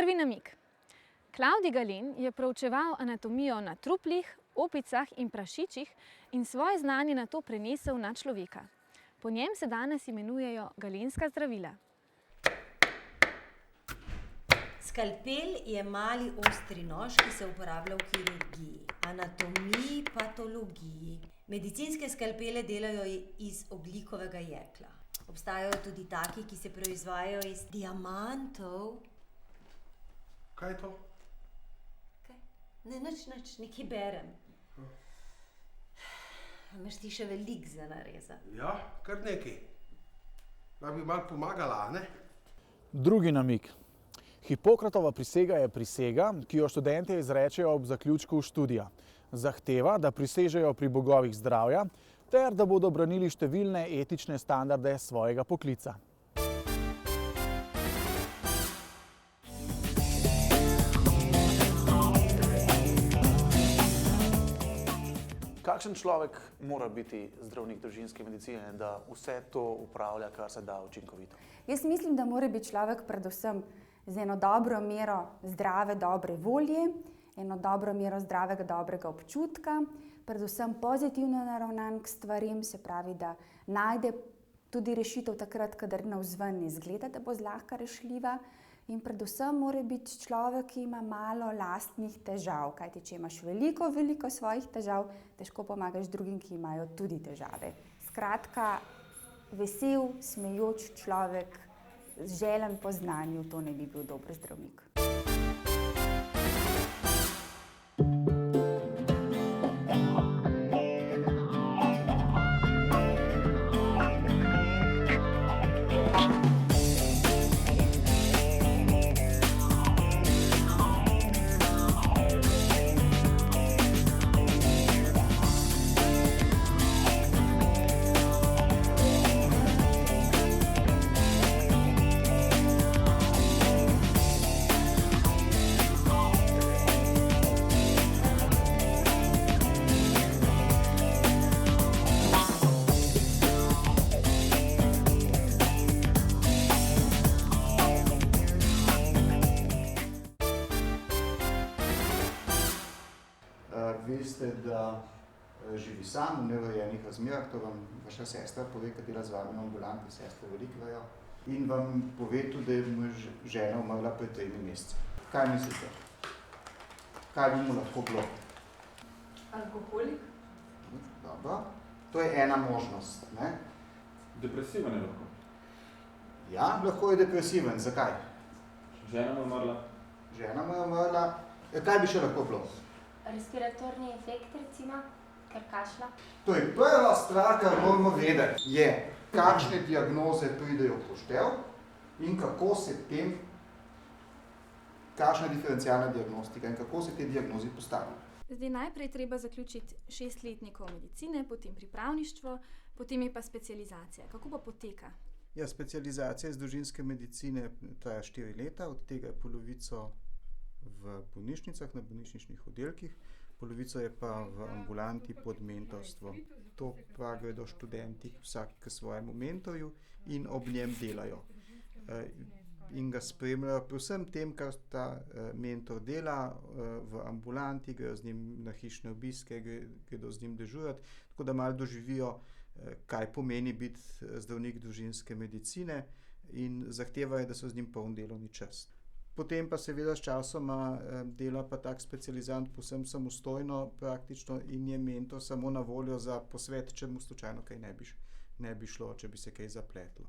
Prvi namig. Klavdij Galen je proučeval anatomijo na truplih, opicah in prašičih in svoje znanje nato prenesel na človeka. Po njem se danes imenujejo galenska zdravila. Skalpel je mali ostri nož, ki se uporablja v kirurgiji, anatomiji, patologiji. Medicinske skalpele delajo iz ogljikovega jekla. Obstajajo tudi taki, ki se proizvajajo iz diamantov. Kaj je to? Kaj? Ne, nič, nekaj berem. Imaš ti še veliko za narezati. Ja, kar nekaj. Da bi malo pomagala, ne? Drugi namig. Hipokratova prisega je prisega, ki jo študentje izrečejo ob zaključku študija. Zahteva, da prisežejo pri bogovih zdravja, ter da bodo branili številne etične standarde svojega poklica. Kakšen človek mora biti zdravnik družinske medicine, da vse to upravlja, kar se da učinkovito? Jaz mislim, da mora biti človek predvsem z eno dobro mero zdrave, dobre volje, eno dobro mero zdravega, dobrega občutka, predvsem pozitivno naravnan k stvarem, se pravi, da najde tudi rešitev takrat, kadar navzven izgleda, da bo zlahka rešljiva. In predvsem mora biti človek, ki ima malo lastnih težav, kajti če imaš veliko svojih težav, težko pomagaš drugim, ki imajo tudi težave. Skratka, vesel, smejoč človek, želen po znanju, to ne bi bil dober zdravnik. Veste, da živi sam v neurejenih razmerah, to vam vaša sestra pove, ki dela z vami na ambulanti, sestre veliko vejo, in vam pove tudi, da je mu žena umrla pred 3 meseci. Kaj mislite? Kaj bi mu lahko bilo? Alkoholik? Dobro. To je ena možnost, ne? Depresiven je lahko. Ja, lahko je depresiven. Zakaj? Žena mu je umrla. Žena mu je umrla. Kaj bi še lahko bilo? Respiratorni efekt, recimo, ker kašlja. To je prva stvar, kar moramo vedeti, je, kakšne diagnoze pridejo v poštev in kako se tem, kakšna je diferencialna diagnostika in kako se te diagnozi postavijo. Zdaj najprej treba zaključiti 6 letnikov medicine, potem pripravništvo, potem je pa specializacija. Kako pa poteka? Ja, specializacija iz družinske medicine traja 4 leta, od tega je polovico v bolnišnicah, na bolnišničnih oddelkih, polovico je pa v ambulanti pod mentorstvom. To pa gredo študenti vsak k svojemu mentorju in ob njem delajo. In ga spremljajo pri vsem tem, kar ta mentor dela v ambulanti, grejo z njim na hišne obiske, gredo z njim dežurati, tako da malo doživijo, kaj pomeni biti zdravnik družinske medicine in zahtevajo, da so z njim poln delovni čas. Potem pa seveda s časoma dela pa tak specializant povsem samostojno praktično in je mentor samo na voljo za posvet, če mu slučajno kaj ne bi šlo, če bi se kaj zapletlo.